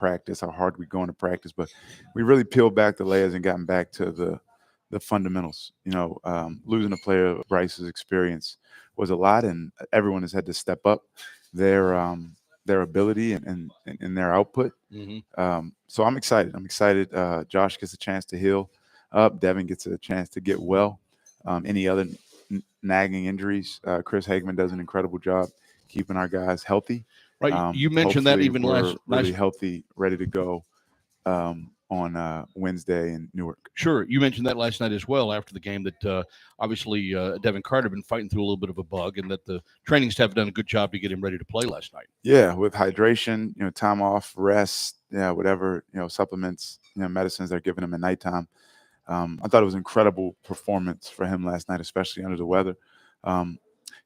practice, how hard we go into practice, but we really peeled back the layers and gotten back to the fundamentals. Losing a player of Bryce's experience was a lot, and everyone has had to step up their ability and their output. So I'm excited. Josh gets a chance to heal up. Devin gets a chance to get well. Any other nagging injuries, Chris Hageman does an incredible job keeping our guys healthy. Right. You mentioned that even we're really healthy, ready to go on Wednesday in Newark. Sure. You mentioned that last night as well after the game that obviously Devin Carter had been fighting through a little bit of a bug and that the training staff done a good job to get him ready to play last night. Yeah, with hydration, time off, rest, whatever, supplements, medicines they're giving him at nighttime. I thought it was an incredible performance for him last night, especially under the weather.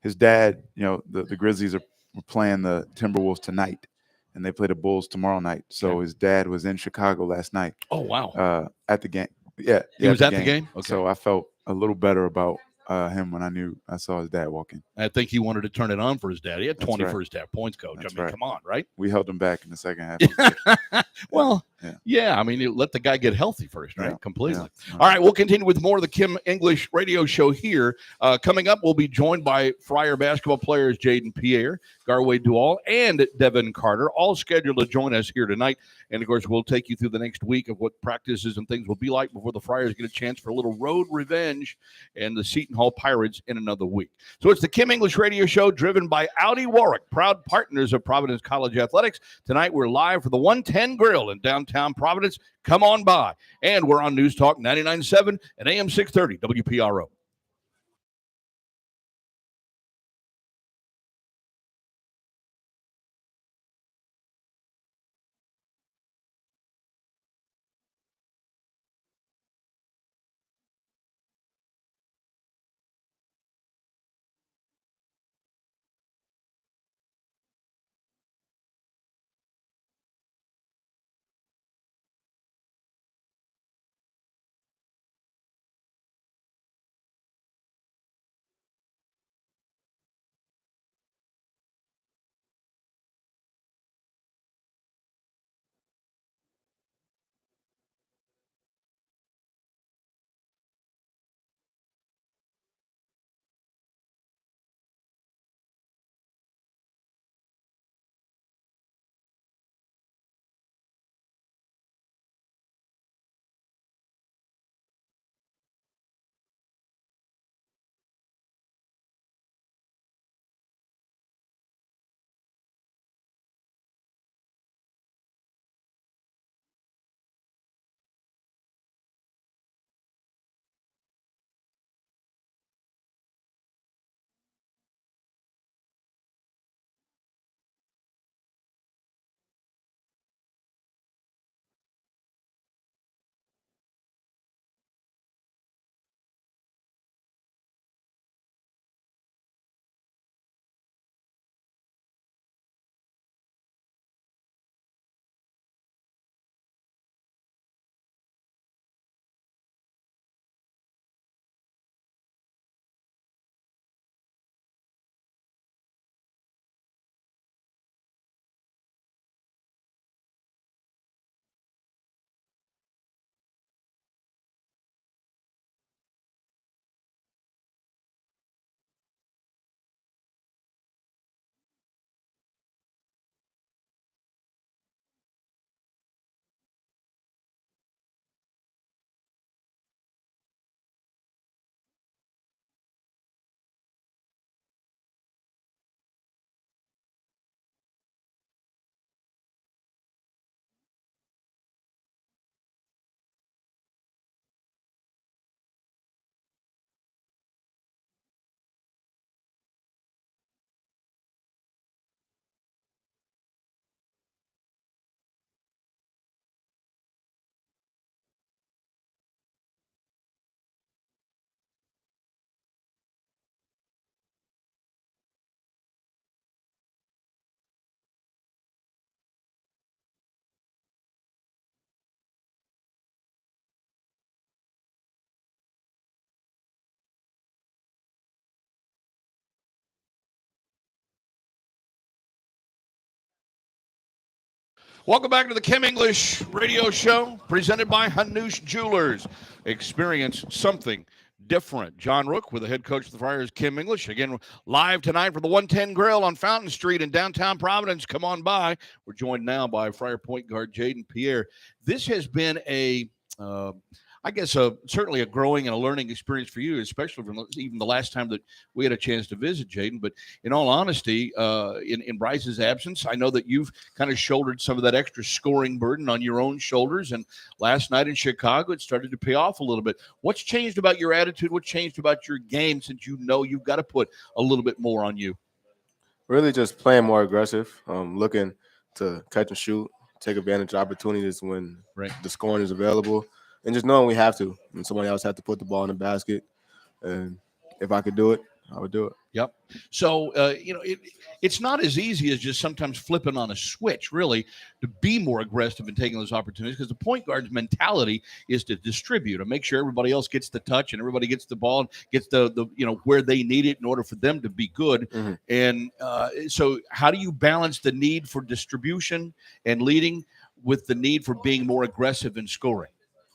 His dad, the Grizzlies are playing the Timberwolves tonight, and they play the Bulls tomorrow night. So his dad was in Chicago last night. Oh, wow. At the game. Yeah. He was at the game? Okay. So I felt a little better about him when I saw his dad walk in. I think he wanted to turn it on for his dad. He had 20 first half points, Coach. That's come on, right? We held him back in the second half. Well, yeah. I mean, let the guy get healthy first, right? Yeah. Completely. Yeah. All right, we'll continue with more of the Kim English radio show here. Coming up, we'll be joined by Friar basketball players Jaden Pierre, Garway Dual, and Devin Carter, all scheduled to join us here tonight. And, of course, we'll take you through the next week of what practices and things will be like before the Friars get a chance for a little road revenge and the Seton Hall Pirates in another week. So it's the Kim English radio show driven by Audi Warwick, proud partners of Providence College Athletics. Tonight we're live for the 110 Grill in downtown Providence. Come on by. And we're on News Talk 99.7 and AM 630 WPRO. Welcome back to the Kim English Radio Show, presented by Hanush Jewelers. Experience something different. John Rooke with the head coach of the Friars, Kim English. Again, live tonight for the 110 Grill on Fountain Street in downtown Providence. Come on by. We're joined now by Friar point guard Jaden Pierre. This has been certainly a growing and a learning experience for you, especially from even the last time that we had a chance to visit Jaden. But in all honesty, in Bryce's absence, I know that you've kind of shouldered some of that extra scoring burden on your own shoulders. And last night in Chicago, it started to pay off a little bit. What's changed about your attitude? What changed about your game since you know you've got to put a little bit more on you? Really just playing more aggressive, looking to catch and shoot, take advantage of opportunities when the scoring is available. And just knowing we have to, and somebody else had to put the ball in the basket. And if I could do it, I would do it. Yep. So, it's not as easy as just sometimes flipping on a switch, really, to be more aggressive and taking those opportunities, because the point guard's mentality is to distribute and make sure everybody else gets the touch and everybody gets the ball and gets the where they need it in order for them to be good. Mm-hmm. And so how do you balance the need for distribution and leading with the need for being more aggressive in scoring?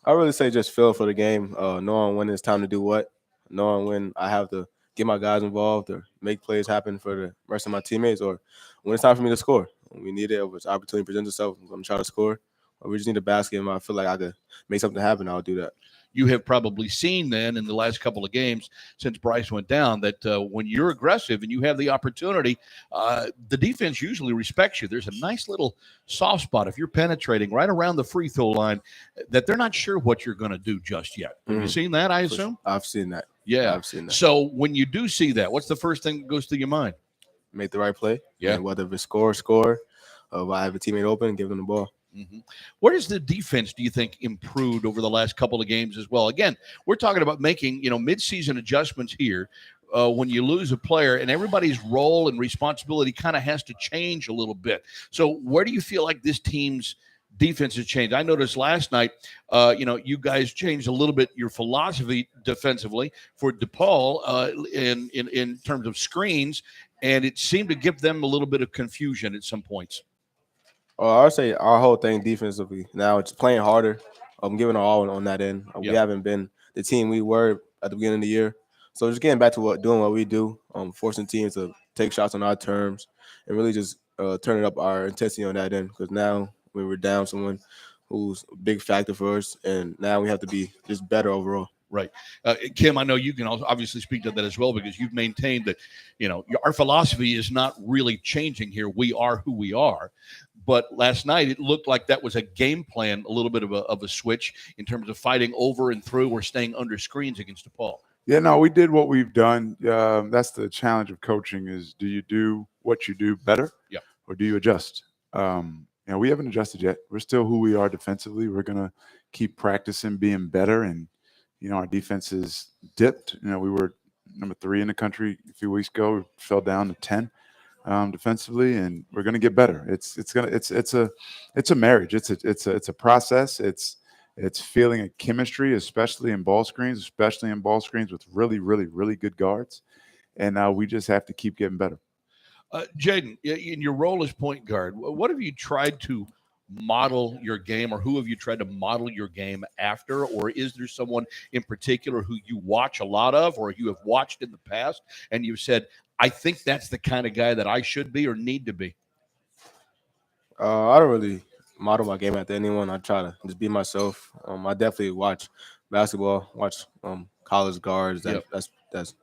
I really say just feel for the game, knowing when it's time to do what, knowing when I have to get my guys involved or make plays happen for the rest of my teammates, or when it's time for me to score. When we need it, if it's opportunity presents itself, I'm going to try to score. Or we just need a basket, and I feel like I could make something happen, I'll do that. You have probably seen then in the last couple of games since Bryce went down that when you're aggressive and you have the opportunity, the defense usually respects you. There's a nice little soft spot if you're penetrating right around the free throw line that they're not sure what you're going to do just yet. Have you seen that, I assume? I've seen that. Yeah. I've seen that. So when you do see that, what's the first thing that goes through your mind? Make the right play. Yeah. And whether it's score, if I have a teammate open, give them the ball. Mm-hmm. Where does the defense, do you think, improved over the last couple of games as well? Again, we're talking about making, mid-season adjustments here when you lose a player, and everybody's role and responsibility kind of has to change a little bit. So where do you feel like this team's defense has changed? I noticed last night, you guys changed a little bit your philosophy defensively for DePaul in terms of screens, and it seemed to give them a little bit of confusion at some points. I would say our whole thing defensively now, it's playing harder. I'm giving our all on that end. We haven't been the team we were at the beginning of the year. So just getting back to doing what we do, forcing teams to take shots on our terms and really just turning up our intensity on that end, because now when we're down someone who's a big factor for us, and now we have to be just better overall. Right. Kim, I know you can also obviously speak to that as well, because you've maintained that, our philosophy is not really changing here. We are who we are. But last night, it looked like that was a game plan, a little bit of a switch in terms of fighting over and through or staying under screens against DePaul. Yeah, no, we did what we've done. That's the challenge of coaching is, do you do what you do better? Yeah. Or do you adjust? We haven't adjusted yet. We're still who we are defensively. We're going to keep practicing being better. And, our defense has dipped. We were number 3 in the country a few weeks ago. We fell down to 10. Defensively, and we're going to get better. It's a marriage. It's a process. It's feeling a chemistry, especially in ball screens with really, really, really good guards. And we just have to keep getting better. Jaden, in your role as point guard, what have you tried to model your game, or who have you tried to model your game after? Or is there someone in particular who you watch a lot of, or you have watched in the past and you've said, I think that's the kind of guy that I should be or need to be? I don't really model my game after anyone. I try to just be myself. I definitely watch basketball, watch college guards that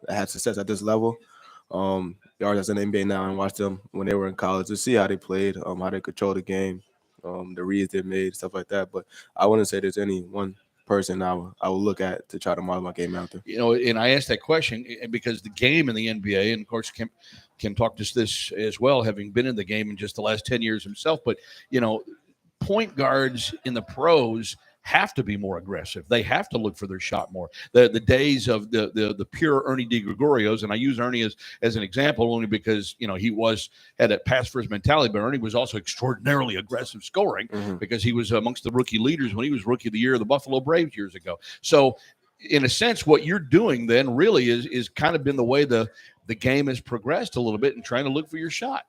had success at this level. Guards that's in the NBA now, and watch them when they were in college to see how they played, how they control the game, the reads they made, stuff like that. But I wouldn't say there's any one person I will look at to try to model my game after. And I asked that question because the game in the NBA, and of course Kim talked to this as well, having been in the game in just the last 10 years himself, but point guards in the pros have to be more aggressive. They have to look for their shot more. The days of the pure Ernie DiGregorios, and I use Ernie as an example only because he had a pass first mentality, but Ernie was also extraordinarily aggressive scoring because he was amongst the rookie leaders when he was rookie of the year of the Buffalo Braves years ago. So in a sense, what you're doing then really is kind of been the way the game has progressed a little bit and trying to look for your shot.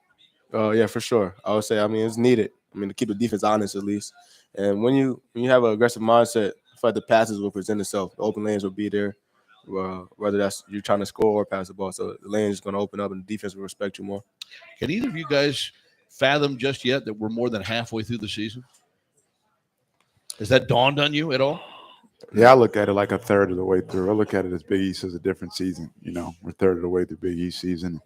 Yeah, for sure. I would say, it's needed. I mean, to keep the defense honest at least. And when you have an aggressive mindset, I feel like the passes will present itself. The open lanes will be there, whether that's you're trying to score or pass the ball. So the lane is going to open up, and the defense will respect you more. Can either of you guys fathom just yet that we're more than halfway through the season? Has that dawned on you at all? Yeah, I look at it like a third of the way through. I look at it as Big East as a different season. You know, we're a third of the way through Big East season.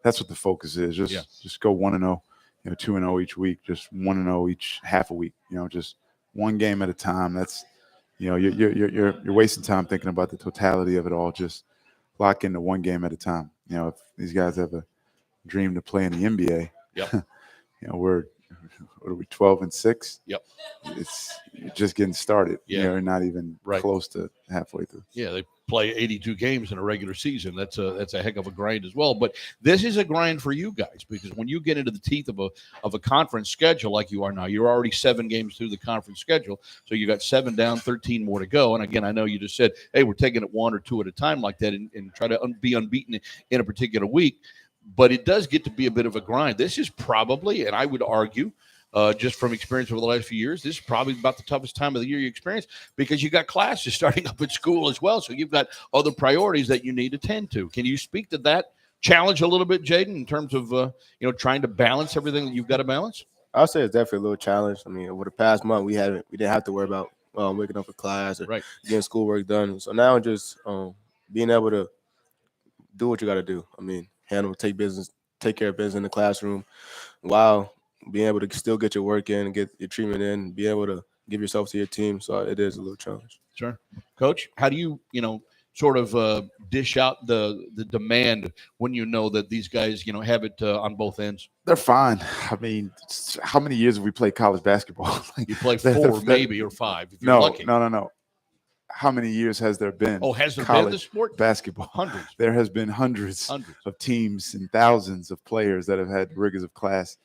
That's what the focus is. Just go 1-0, 2-0 each week. Just 1-0 each half a week. Just one game at a time. That's you're wasting time thinking about the totality of it all. Just lock into one game at a time. If these guys have a dream to play in the NBA, yep. We're what are we 12-6? Yep. It's just getting started. Yeah. We're not even close to halfway through. Yeah, they play 82 games in a regular season. That's a heck of a grind as well. But this is a grind for you guys because when you get into the teeth of a conference schedule like you are now, you're already 7 games through the conference schedule. So you got 7 down, 13 more to go. And again, I know you just said, hey, we're taking it 1 or 2 at a time like that and try to be unbeaten in a particular week. But it does get to be a bit of a grind. This is probably, and I would argue, just from experience over the last few years, this is probably about the toughest time of the year you experience because you got classes starting up at school as well. So you've got other priorities that you need to tend to. Can you speak to that challenge a little bit, Jaden, in terms of trying to balance everything that you've got to balance? I'll say it's definitely a little challenge. I mean, over the past month, we didn't have to worry about waking up for class or getting schoolwork done. So now just being able to do what you got to do. I mean, take care of business in the classroom while being able to still get your work in and get your treatment in, and be able to give yourself to your team. So it is a little challenge. Sure. Coach, how do you, sort of dish out the demand when you know that these guys, have it on both ends? They're fine. I mean, how many years have we played college basketball? You play 4 maybe or 5 if you're lucky. No. How many years has there been? Oh, has there been the sport? Basketball? Hundreds. There has been hundreds of teams and thousands of players that have had rigors of class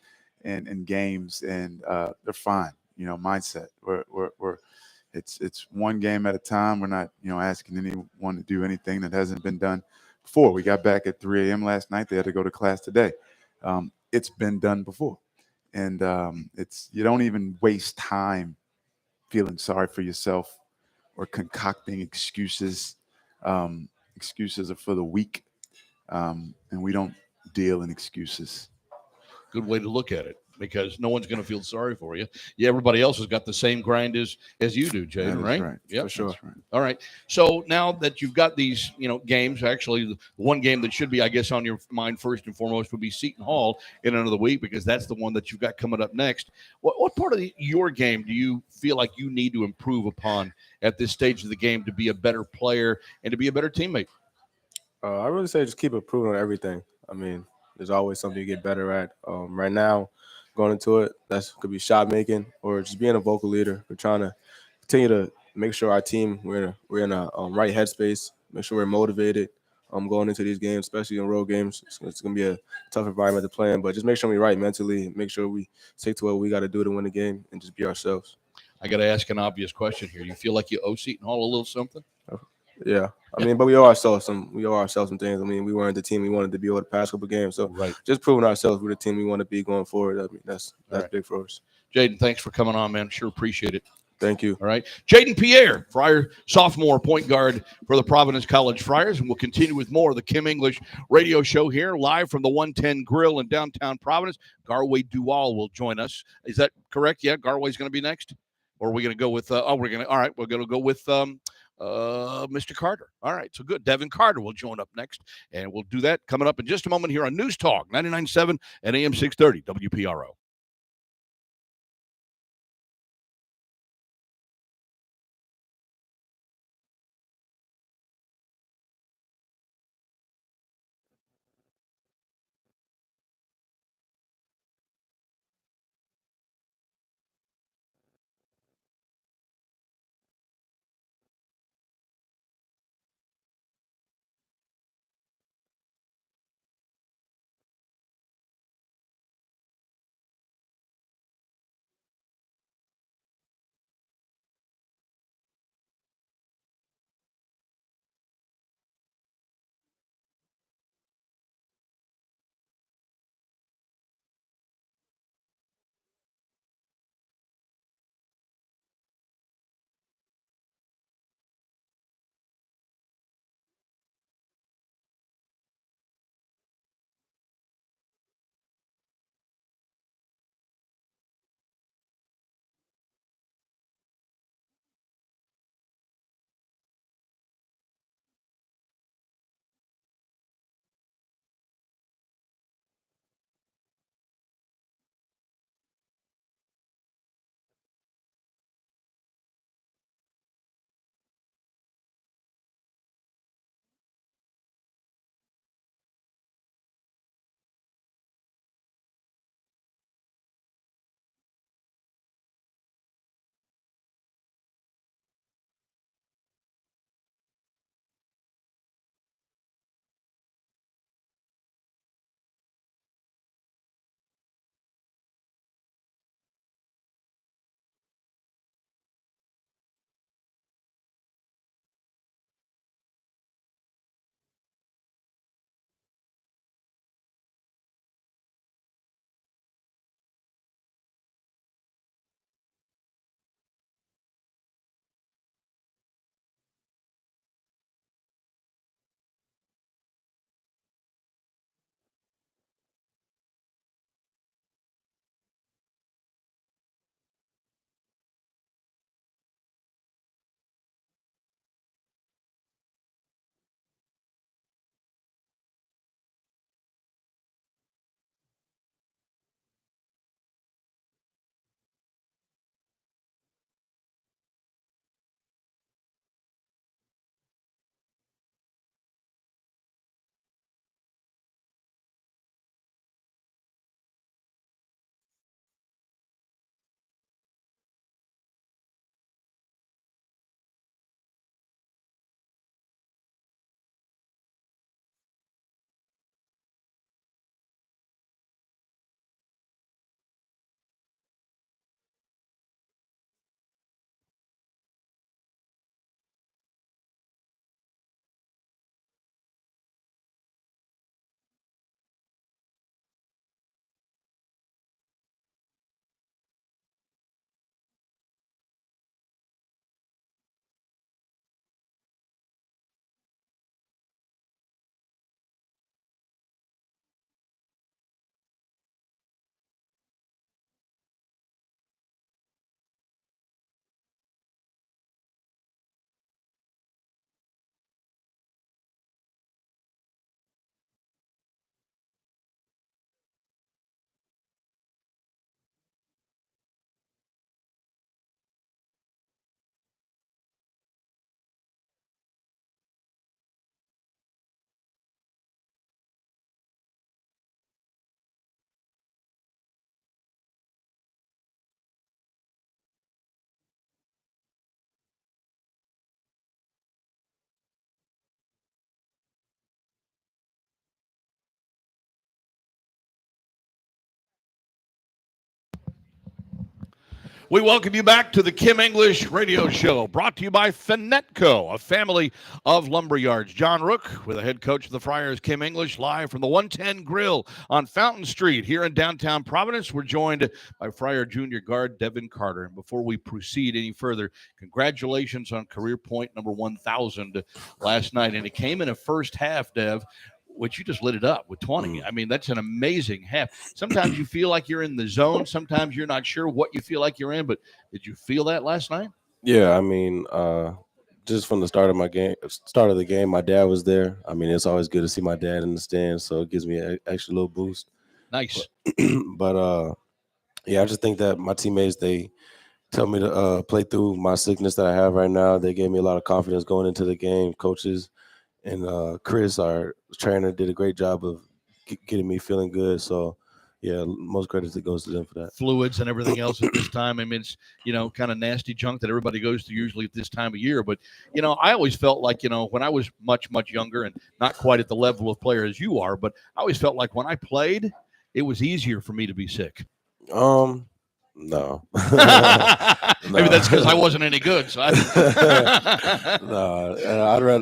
and games, and they're fine. Mindset. It's one game at a time. We're not asking anyone to do anything that hasn't been done before. We got back at 3 a.m. last night. They had to go to class today. It's been done before, and you don't even waste time feeling sorry for yourself or concocting excuses. Excuses are for the weak, and we don't deal in excuses. Good way to look at it, because no one's going to feel sorry for you. Yeah, everybody else has got the same grind as you do, Jaden, right? Right. Yeah, for sure. Right. All right. So now that you've got these, games, actually, the one game that should be, I guess, on your mind first and foremost would be Seton Hall in another week, because that's the one that you've got coming up next. What part of your game do you feel like you need to improve upon at this stage of the game to be a better player and to be a better teammate? I really say just keep improving on everything. I mean, there's always something you get better at. Right now, going into it, that could be shot making or just being a vocal leader. We're trying to continue to make sure our team we're in a right headspace. Make sure we're motivated. Going into these games, especially in road games, it's going to be a tough environment to play in. But just make sure we're right mentally. Make sure we stick to what we got to do to win the game and just be ourselves. I got to ask an obvious question here. You feel like you owe Seton Hall a little something? Yeah, I mean, but we owe ourselves some things. I mean, we weren't the team we wanted to be over the past couple of games, so just proving ourselves we're the team we want to be going forward. I mean, that's big for us. Jaden, thanks for coming on, man. Sure appreciate it. Thank you. All right, Jaden Pierre, Friar sophomore point guard for the Providence College Friars, and we'll continue with more of the Kim English radio show here live from the 110 Grill in downtown Providence. Garway Duval will join us. Is that correct? Yeah, Garway's going to be next, or are we going to go with? All right, we're going to go with. Mr. Carter. All right, so good. Devin Carter will join up next, and we'll do that coming up in just a moment here on News Talk 99.7 and AM 630 WPRO. We welcome you back to the Kim English Radio Show, brought to you by Finetco, a family of lumberyards. John Rooke, with the head coach of the Friars, Kim English, live from the 110 Grill on Fountain Street here in downtown Providence. We're joined by Friar Junior guard Devin Carter. And before we proceed any further, congratulations on career point number 1,000 last night. And it came in a first half, Dev, which you just lit it up with 20. I mean, that's an amazing half. Sometimes you feel like you're in the zone. Sometimes you're not sure what you feel like you're in. But did you feel that last night? Yeah, I mean, just from the start of the game, my dad was there. I mean, it's always good to see my dad in the stands, so it gives me an extra little boost. Nice. But yeah, I just think that my teammates, they tell me to play through my sickness that I have right now. They gave me a lot of confidence going into the game. Coaches and Chris, our trainer, did a great job of getting me feeling good. So, yeah, most credit goes to them for that. Fluids and everything else at this time. I mean, it's, kind of nasty junk that everybody goes through usually at this time of year. But, I always felt like, when I was much, much younger and not quite at the level of player as you are, but I always felt like when I played, it was easier for me to be sick. No. Maybe that's because I wasn't any good. So No,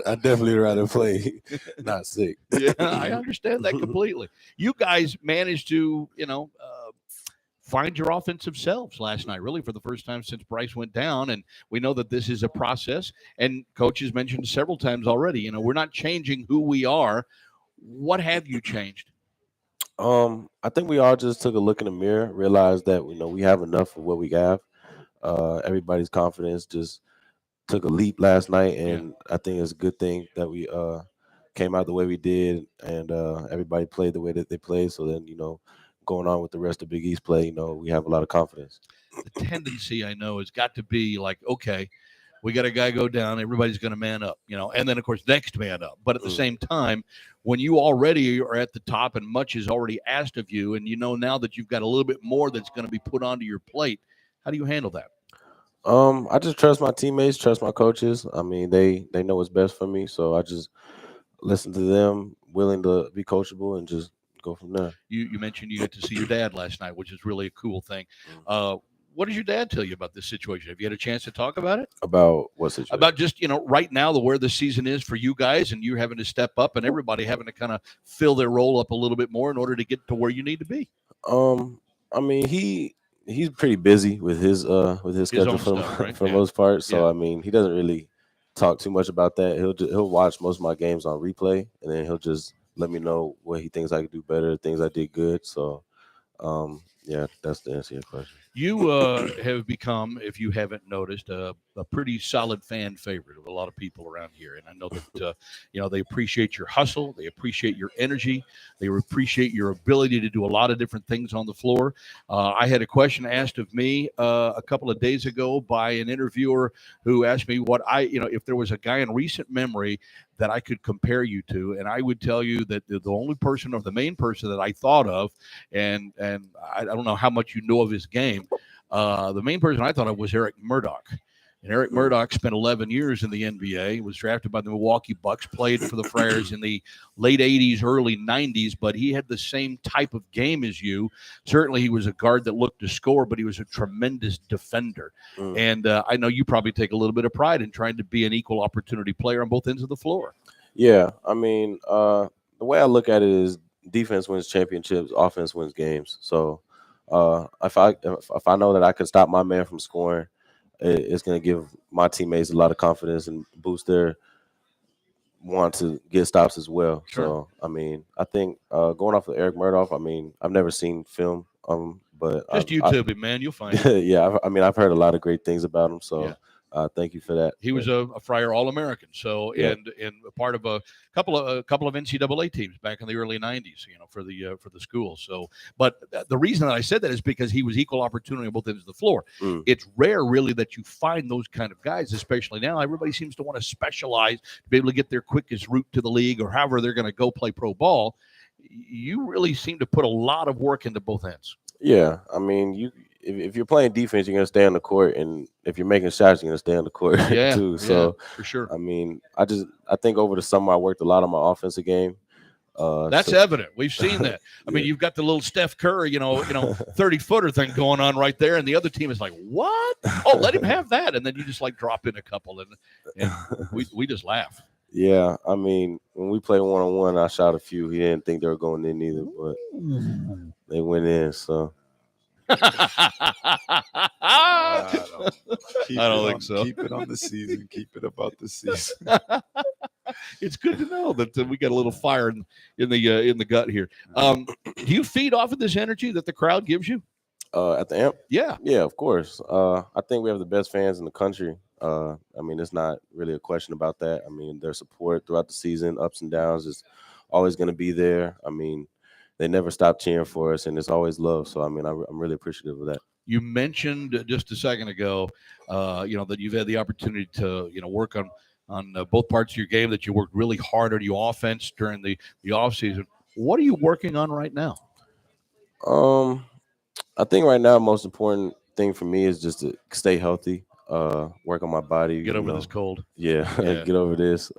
I'd definitely rather play not sick. Yeah, I understand that completely. You guys managed to, find your offensive selves last night, really for the first time since Bryce went down. And we know that this is a process. And Coach has mentioned several times already, we're not changing who we are. What have you changed? I think we all just took a look in the mirror, realized that we have enough of what we have. Everybody's confidence just took a leap last night, and I think it's a good thing that we came out the way we did, and everybody played the way that they played. So then, going on with the rest of Big East play, we have a lot of confidence. The tendency, I know, has got to be like, okay, we got a guy go down, everybody's going to man up, and then, of course, next man up. But at the same time, when you already are at the top and much is already asked of you, and now that you've got a little bit more that's going to be put onto your plate, how do you handle that? I just trust my teammates, trust my coaches. I mean, they know what's best for me, so I just listen to them, willing to be coachable, and just go from there. You mentioned you got to see your dad last night, which is really a cool thing. What did your dad tell you about this situation? Have you had a chance to talk about it? About what situation? About just, right now, where the season is for you guys, and you having to step up and everybody having to kind of fill their role up a little bit more in order to get to where you need to be. I mean, he's pretty busy with his schedule for the most part. So, I mean, he doesn't really talk too much about that. He'll watch most of my games on replay, and then he'll just let me know what he thinks I could do better, things I did good. So, yeah, that's the answer to your question. You have become, if you haven't noticed, a pretty solid fan favorite of a lot of people around here. And I know that, they appreciate your hustle. They appreciate your energy. They appreciate your ability to do a lot of different things on the floor. I had a question asked of me a couple of days ago by an interviewer who asked me if there was a guy in recent memory that I could compare you to. And I would tell you that the only person or the main person that I thought of, and I don't know how much you know of his game, the main person I thought of was Eric Murdoch. And Eric Murdoch spent 11 years in the NBA, was drafted by the Milwaukee Bucks, played for the Friars in the late 80s, early 90s, but he had the same type of game as you. Certainly he was a guard that looked to score, but he was a tremendous defender. And I know you probably take a little bit of pride in trying to be an equal opportunity player on both ends of the floor. Yeah, I mean, the way I look at it is defense wins championships, offense wins games. So if I know that I can stop my man from scoring, it's going to give my teammates a lot of confidence and boost their want to get stops as well. Sure. So, I mean, I think going off of Eric Murdoch, I mean, I've never seen film, but just YouTube it, man. You'll find it. Yeah, I've heard a lot of great things about him. So, thank you for that. He was a Friar All-American, so and a part of a couple of NCAA teams back in the early '90s, for the school. So, but the reason that I said that is because he was equal opportunity on both ends of the floor. It's rare, really, that you find those kind of guys, especially now. Everybody seems to want to specialize to be able to get their quickest route to the league or however they're going to go play pro ball. You really seem to put a lot of work into both ends. Yeah, I mean, if you're playing defense, you're going to stay on the court, and if you're making shots, you're going to stay on the court too. So, for sure. I mean, I think over the summer I worked a lot on my offensive game. That's so, evident. We've seen that. I mean, you've got the little Steph Curry, 30-footer thing going on right there, and the other team is like, "What? Oh, let him have that!" And then you just like drop in a couple, and we just laugh. Yeah, I mean, when we played 1-on-1, I shot a few. He didn't think they were going in either, but they went in. So I don't think so. Keep it on the season. Keep it about the season. It's good to know that we got a little fire in the gut here. Do you feed off of this energy that the crowd gives you? at the amp, Yeah. of course. I think we have the best fans in the country. I mean, it's not really a question about that. I mean, their support throughout the season, ups and downs, is always going to be there. I mean, they never stop cheering for us, and it's always love. So, I mean, I'm really appreciative of that. You mentioned just a second ago, that you've had the opportunity to, work on both parts of your game, that you worked really hard on your offense during the off season. What are you working on right now? I think right now, most important thing for me is just to stay healthy, work on my body. Get over this cold. Yeah, Yeah. get over this.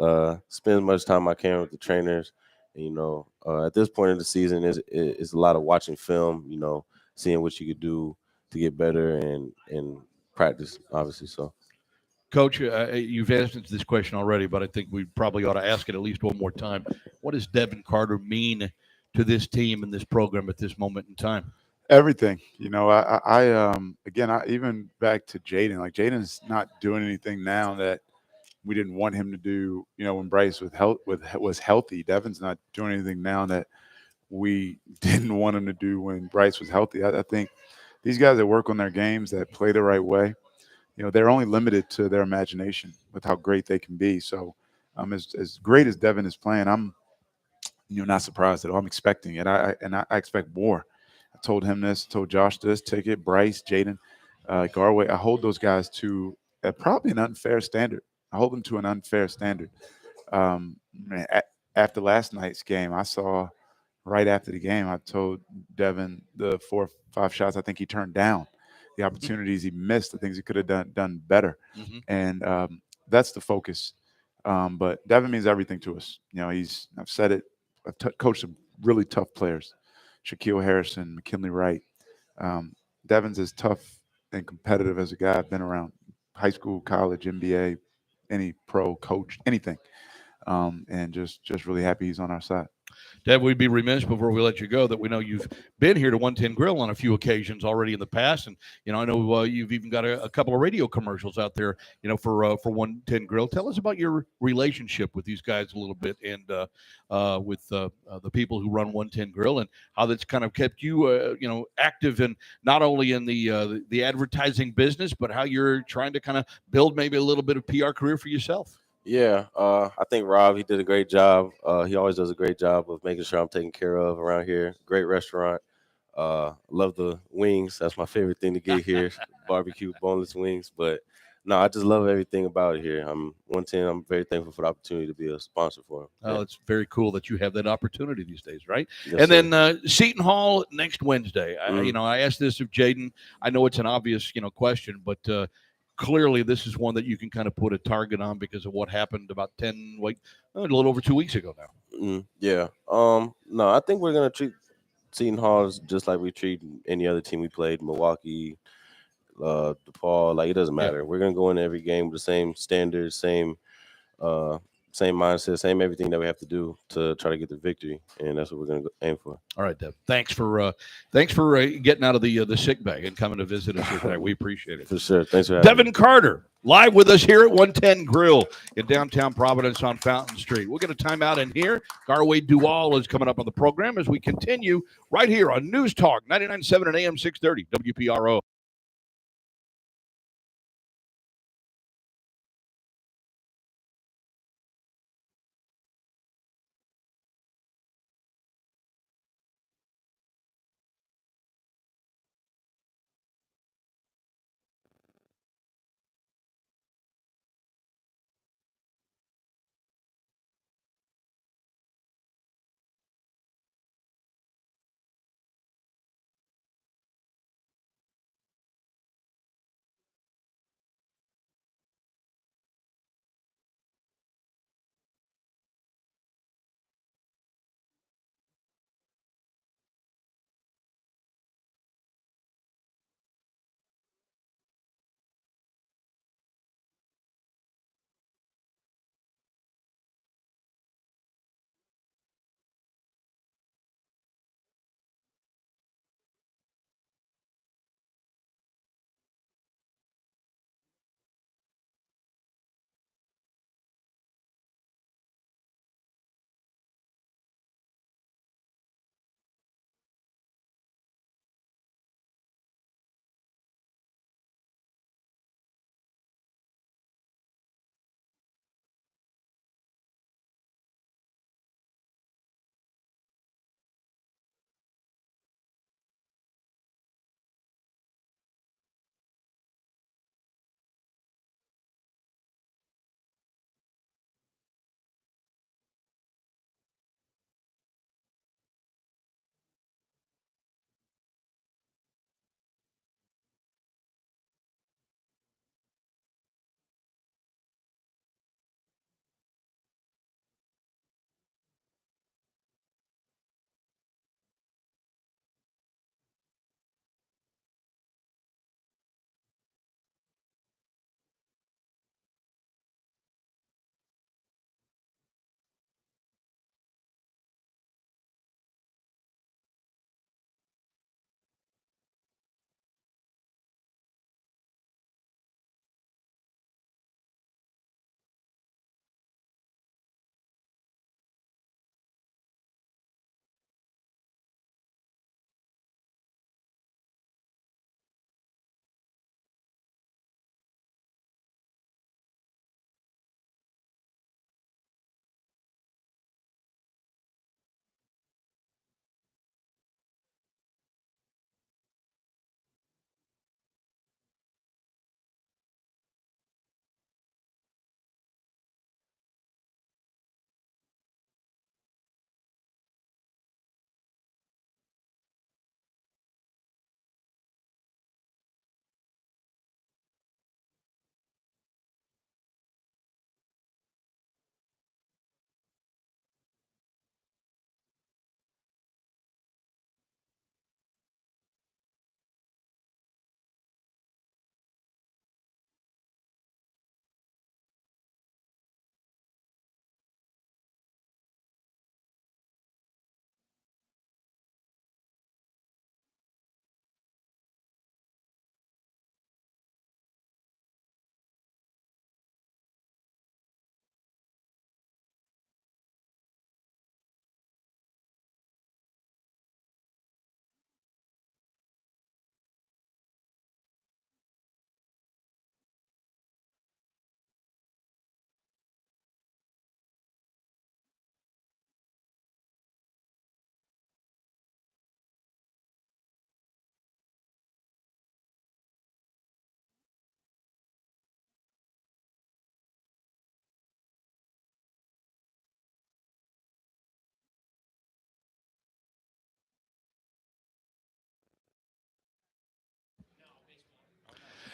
Spend as much time I can with the trainers. And, at this point in the season, is a lot of watching film. Seeing what you could do to get better and practice, obviously. So, Coach, you've answered this question already, but I think we probably ought to ask it at least one more time. What does Devin Carter mean to this team and this program at this moment in time? Everything, again, even back to Jaden. Like, Jaden's not doing anything now that we didn't want him to do. When Bryce was healthy, Devin's not doing anything now that we didn't want him to do when Bryce was healthy. I think these guys that work on their games, that play the right way, they're only limited to their imagination with how great they can be. So, as great as Devin is playing, I'm not surprised at all. I'm expecting it. I expect more. I told him this, told Josh this, Ticket, Bryce, Jaden, Garway. I hold those guys to probably an unfair standard. I hold them to an unfair standard. After last night's game, I saw right after the game, I told Devin the 4 or 5 shots I think he turned down, the opportunities he missed, the things he could have done better. Mm-hmm. And that's the focus. But Devin means everything to us. I've said it, I've coached some really tough players, Shaquille Harrison, McKinley Wright. Devin's as tough and competitive as a guy I've been around, high school, college, NBA, any pro coach, anything. And just really happy he's on our side. Dev, we'd be remiss before we let you go that we know you've been here to 110 Grill on a few occasions already in the past, and I know you've even got a couple of radio commercials out there, for 110 Grill. Tell us about your relationship with these guys a little bit, and with the people who run 110 Grill, and how that's kind of kept you, active in not only in the advertising business, but how you're trying to kind of build maybe a little bit of PR career for yourself. Yeah, I think Rob, he did a great job. He always does a great job of making sure I'm taken care of around here. Great restaurant. Love the wings. That's my favorite thing to get here. Barbecue, boneless wings. But no, I just love everything about it here. I'm 110. I'm very thankful for the opportunity to be a sponsor for him. Oh, it's very cool that you have that opportunity these days, right? Yes, and sir. then Seton Hall next Wednesday. I asked this of Jaden. I know it's an obvious, question, but clearly this is one that you can kind of put a target on because of what happened about a little over 2 weeks ago now. Yeah. No, I think we're gonna treat Seton Hall just like we treat any other team we played, Milwaukee, DePaul. Like, it doesn't matter. Yeah. We're gonna go in every game with the same standards, same mindset, same everything that we have to do to try to get the victory, and that's what we're going to aim for. All right, Dev. Thanks for getting out of the sick bag and coming to visit us here tonight. We appreciate it. For sure. Thanks for having me. Devin Carter, live with us here at 110 Grill in downtown Providence on Fountain Street. We'll get a timeout in here. Garway Dual is coming up on the program as we continue right here on News Talk 99.7 and AM 630 WPRO.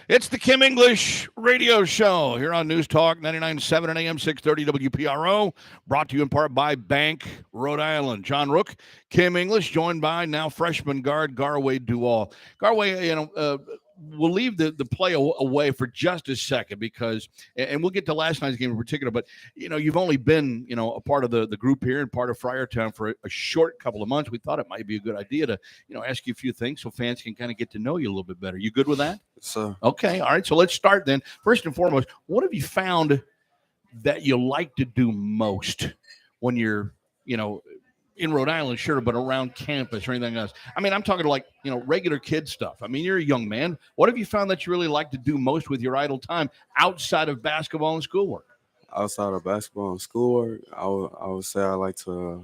It's the Kim English Radio Show here on News Talk 99.7 and AM 630 WPRO, brought to you in part by Bank, Rhode Island. John Rooke, Kim English, joined by now freshman guard Garway Dual. Garway, we'll leave the play away for just a second because, and we'll get to last night's game in particular, but, you've only been, a part of the group here and part of Friartown for a short couple of months. We thought it might be a good idea to, ask you a few things so fans can kind of get to know you a little bit better. You good with that? So Okay. All right. So let's start then. First and foremost, what have you found that you like to do most when you're, in Rhode Island, sure, but around campus or anything else? I mean, I'm talking like, regular kid stuff. I mean, you're a young man. What have you found that you really like to do most with your idle time outside of basketball and schoolwork? Outside of basketball and schoolwork, I would say I like to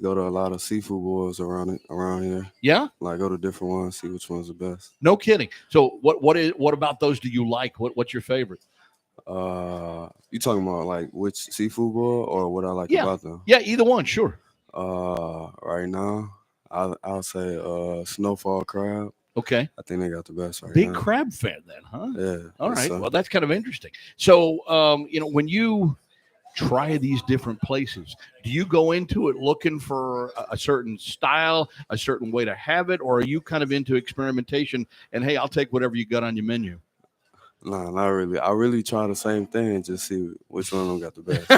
go to a lot of seafood boils around here. Yeah? Like go to different ones, see which one's the best. No kidding. So what about those do you like? What's your favorite? You talking about like which seafood boil or what I like about them? Yeah, either one, sure. Right now, I'll say snowfall crab. Okay. I think they got the best right Big now. crab fan then, huh? Yeah. All right. So. Well, that's kind of interesting. So, when you try these different places, do you go into it looking for a certain style, a certain way to have it, or are you kind of into experimentation and, hey, I'll take whatever you got on your menu? No, not really. I really try the same thing and just see which one of them got the best.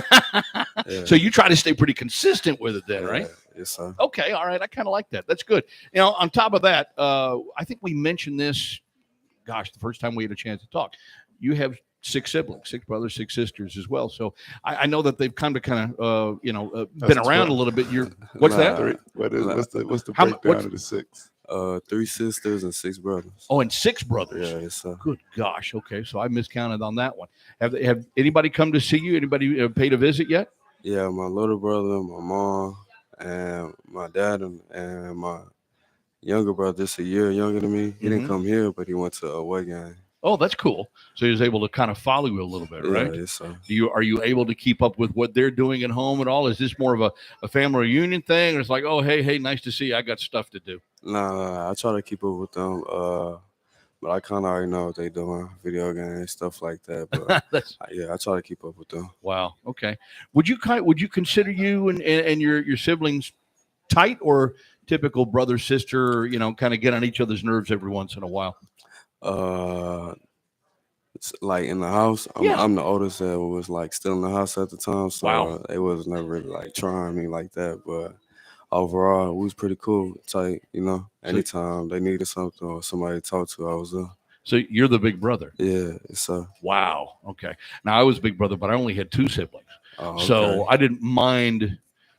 Yeah. So you try to stay pretty consistent with it then, right? Yes, sir. Okay, all right. I kind of like that. That's good. On top of that, I think we mentioned this, the first time we had a chance to talk. You have 6 siblings, 6 brothers, 6 sisters as well. So I know that they've kind of been around a little bit. What's that? What's the breakdown of the 6? 3 sisters and 6 brothers. Oh, and 6 brothers. Yeah, yes, sir. Good gosh. Okay, so I miscounted on that one. Have anybody come to see you? Anybody paid a visit yet? Yeah, my little brother, my mom, and my dad, and my younger brother, just a year younger than me. He didn't come here, but he went to a away game. Oh, that's cool. So he was able to kind of follow you a little bit, right? Yeah, yes, sir. Are you able to keep up with what they're doing at home at all? Is this more of a family reunion thing? Or it's like, oh, hey, nice to see you. I got stuff to do. Nah, I try to keep up with them. But I kind of already know what they doing, video games, stuff like that. But I try to keep up with them. Wow. Okay. Would you consider you and your siblings tight, or typical brother sister? Kind of get on each other's nerves every once in a while. It's like in the house. I'm the oldest that was like still in the house at the time, so it was never really like trying me like that. But overall, we was pretty cool, tight. Anytime they needed something or somebody to talk to, I was there. So you're the big brother. Yeah, so. Wow. Okay. Now I was big brother, but I only had 2 siblings, okay. So I didn't mind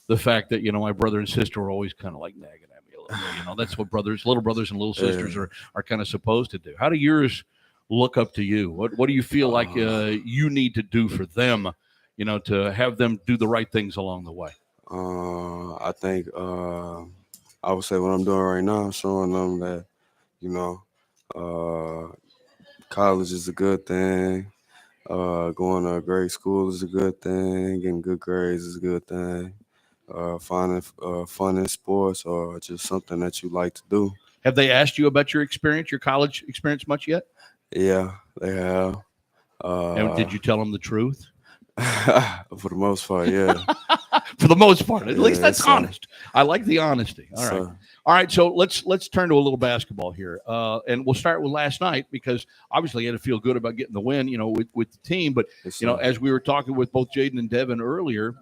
the fact that my brother and sister were always kind of like nagging at me a little. That's what little brothers and little sisters are kind of supposed to do. How do yours look up to you? What do you feel like you need to do for them, to have them do the right things along the way? I think I would say what I'm doing right now, showing them that, college is a good thing. Going to a great school is a good thing. Getting good grades is a good thing. Finding fun in sports or just something that you like to do. Have they asked you about your college experience much yet? Yeah, they have. And did you tell them the truth? For the most part, yeah. For the most part, at least that's honest. I like the honesty. All right. So let's turn to a little basketball here, and we'll start with last night because obviously you had to feel good about getting the win, with the team. But as we were talking with both Jaden and Devin earlier,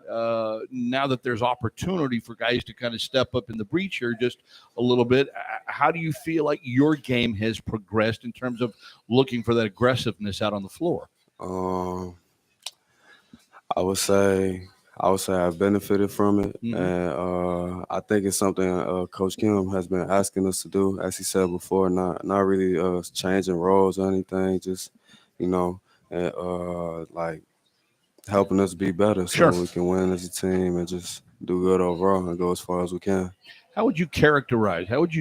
now that there's opportunity for guys to kind of step up in the breach here just a little bit, how do you feel like your game has progressed in terms of looking for that aggressiveness out on the floor? I would say I've benefited from it, and I think it's something Coach Kim has been asking us to do, as he said before. Not really changing roles or anything, just like helping us be better so we can win as a team and just do good overall and go as far as we can. How would you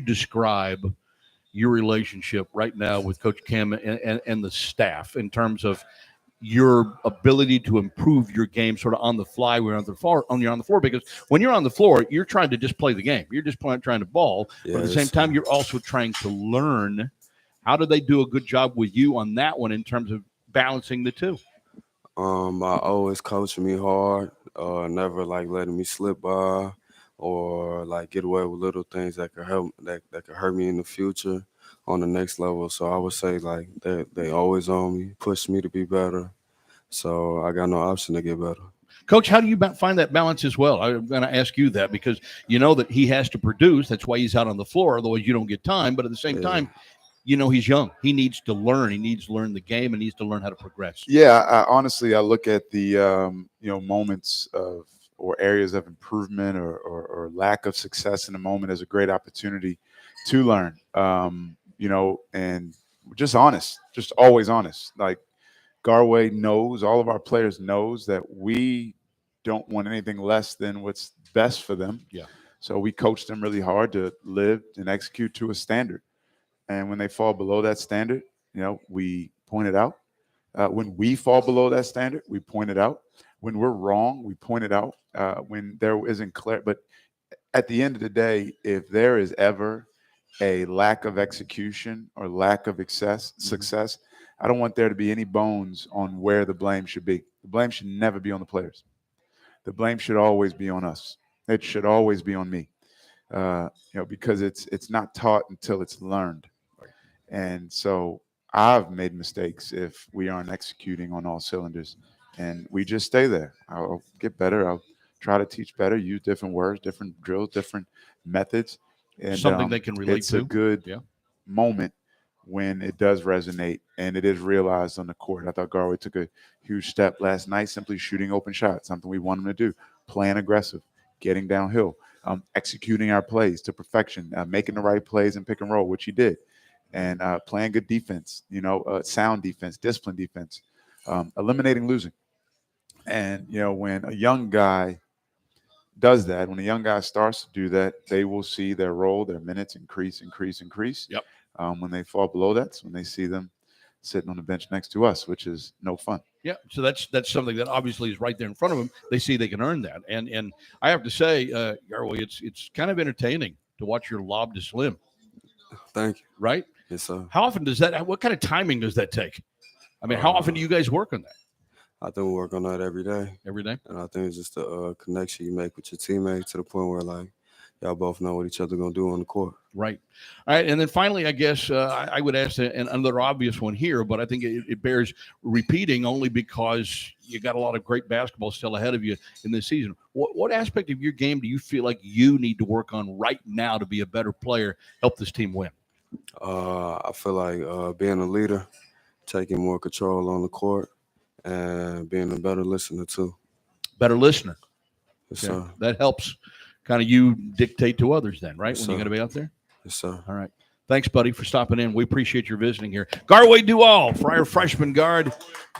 describe your relationship right now with Coach Kim and the staff in terms of your ability to improve your game sort of on the fly when you're on the floor? Because when you're on the floor, you're trying to just play the game. You're just trying to ball. But at the same time, you're also trying to learn How did they do a good job with you on that one in terms of balancing the two? I always coaching me hard, never like letting me slip by or like get away with little things that could help that could hurt me in the future on the next level. So I would say like they always on me, push me to be better. So I got no option to get better. Coach, how do you find that balance as well? I'm going to ask you that because you know that he has to produce. That's why he's out on the floor. Otherwise, you don't get time. But at the same time, you know he's young. He needs to learn. He needs to learn the game and needs to learn how to progress. Yeah, honestly, I look at the moments of or areas of improvement or lack of success in the moment as a great opportunity to learn. And just honest, just always honest. Like Garway knows, all of our players knows that we don't want anything less than what's best for them. Yeah. So we coach them really hard to live and execute to a standard. And when they fall below that standard, we point it out. When we fall below that standard, we point it out. When we're wrong, we point it out. When there isn't clear, but at the end of the day, if there is ever a lack of execution or lack of success, I don't want there to be any bones on where the blame should be. The blame should never be on the players. The blame should always be on us. It should always be on me, because it's not taught until it's learned. And so I've made mistakes if we aren't executing on all cylinders, and we just stay there. I'll get better. I'll try to teach better, use different words, different drills, different methods. And something they can relate it's to. a good moment when it does resonate and it is realized on the court. I thought Garway took a huge step last night, simply shooting open shots, something we want him to do, playing aggressive, getting downhill, executing our plays to perfection, making the right plays in pick and roll, which he did, and playing good defense, sound defense, disciplined defense, eliminating losing. And, when a young guy does that, when a young guy starts to do that, they will see their role, their minutes increase. Yep. When they fall below that's when they see them sitting on the bench next to us, which is no fun. Yeah, so that's something that obviously is right there in front of them. They see they can earn that, and I have to say, Garway, it's kind of entertaining to watch your lob to Slim. Thank you. Right? Yes, sir. How often does that? What kind of timing does that take? I mean, how often do you guys work on that? I think we work on that every day. Every day? And I think it's just a connection you make with your teammates to the point where, like, y'all both know what each other going to do on the court. Right. All right. And then finally, I guess I would ask another obvious one here, but I think it bears repeating only because you got a lot of great basketball still ahead of you in this season. What aspect of your game do you feel like you need to work on right now to be a better player, help this team win? I feel like being a leader, taking more control on the court, and being a better listener too. Better listener. Yes, sir. That helps kind of you dictate to others then, right? Yes, when sir. you're going to be out there? Yes, sir. All right. Thanks, buddy, for stopping in. We appreciate your visiting here. Garway Dual, Friar freshman guard,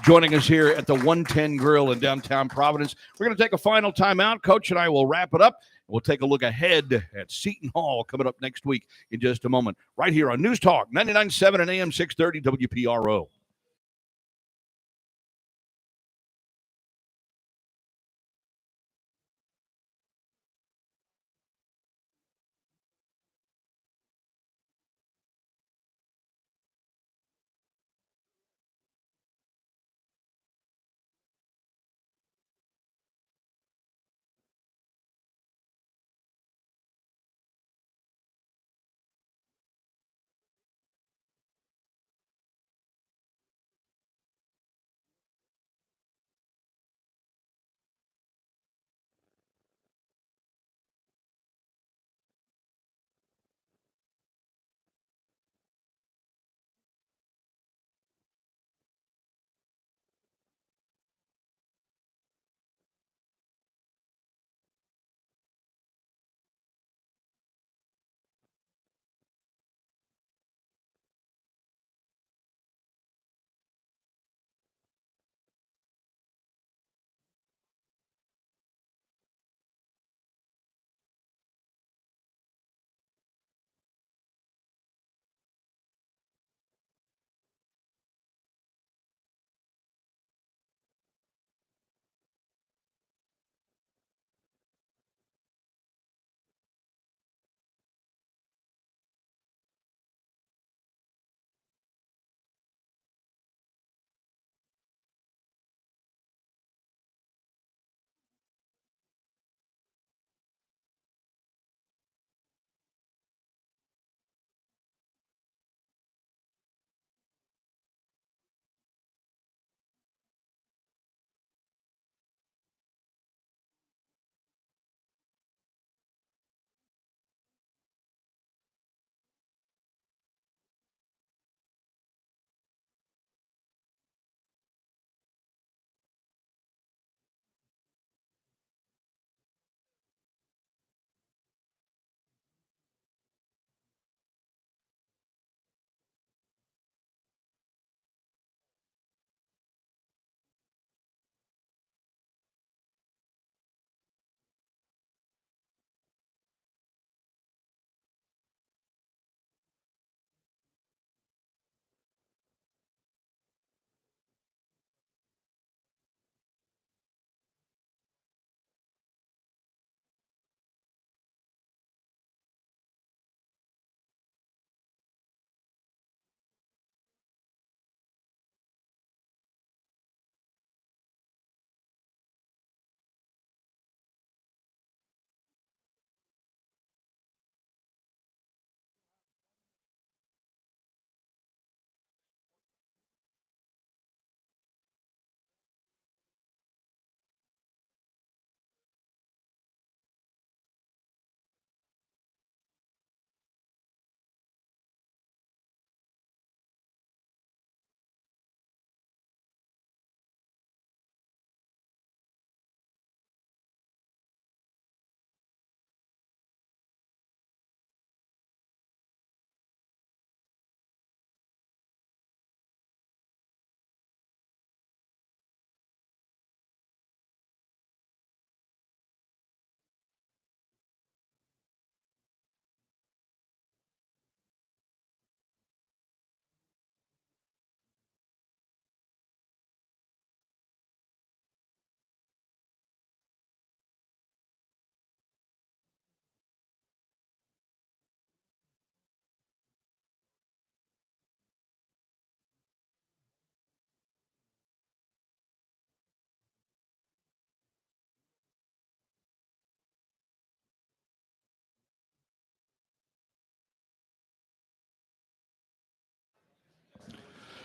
joining us here at the 110 Grill in downtown Providence. We're going to take a final timeout. Coach and I will wrap it up. We'll take a look ahead at Seton Hall coming up next week in just a moment, right here on News Talk 99.7 and AM 630 WPRO.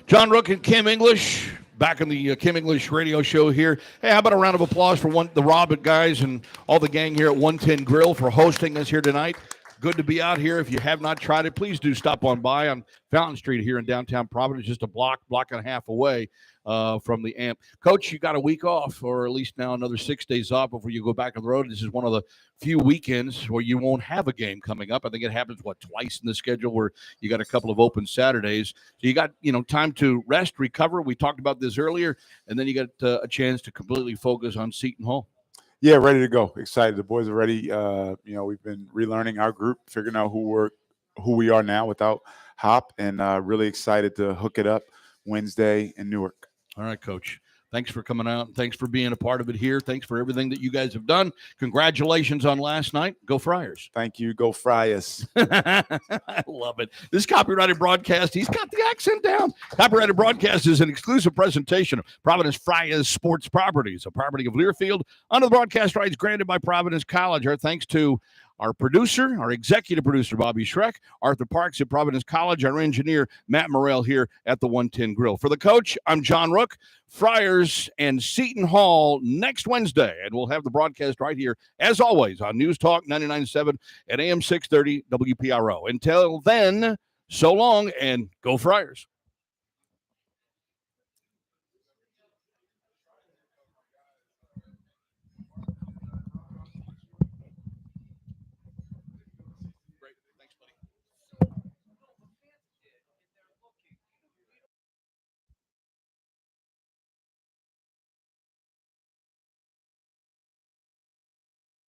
John Rooke and Kim English back in the Kim English radio show here. Hey, how about a round of applause for the Robert guys and all the gang here at 110 Grill for hosting us here tonight. Good to be out here. If you have not tried it, please do stop on by on Fountain Street here in downtown Providence, just a block and a half away from the AMP. Coach, you got a week off, or at least now another 6 days off before you go back on the road. This is one of the few weekends where you won't have a game coming up. I think it happens, twice in the schedule where you got a couple of open Saturdays. So you got, time to rest, recover. We talked about this earlier, and then you got a chance to completely focus on Seton Hall. Yeah, ready to go. Excited. The boys are ready. We've been relearning our group, figuring out who we are now without Hop, and really excited to hook it up Wednesday in Newark. All right, Coach. Thanks for coming out. Thanks for being a part of it here. Thanks for everything that you guys have done. Congratulations on last night. Go Friars. Thank you. Go Friars. I love it. This copyrighted broadcast, he's got the accent down. Copyrighted broadcast is an exclusive presentation of Providence Friars Sports Properties, a property of Learfield, under the broadcast rights granted by Providence College. Our thanks to our producer, our executive producer, Bobby Schreck, Arthur Parks at Providence College, our engineer, Matt Morrell, here at the 110 Grill. For the coach, I'm John Rooke. Friars and Seton Hall next Wednesday, and we'll have the broadcast right here, as always, on News Talk 99.7 at AM 630 WPRO. Until then, so long, and go Friars.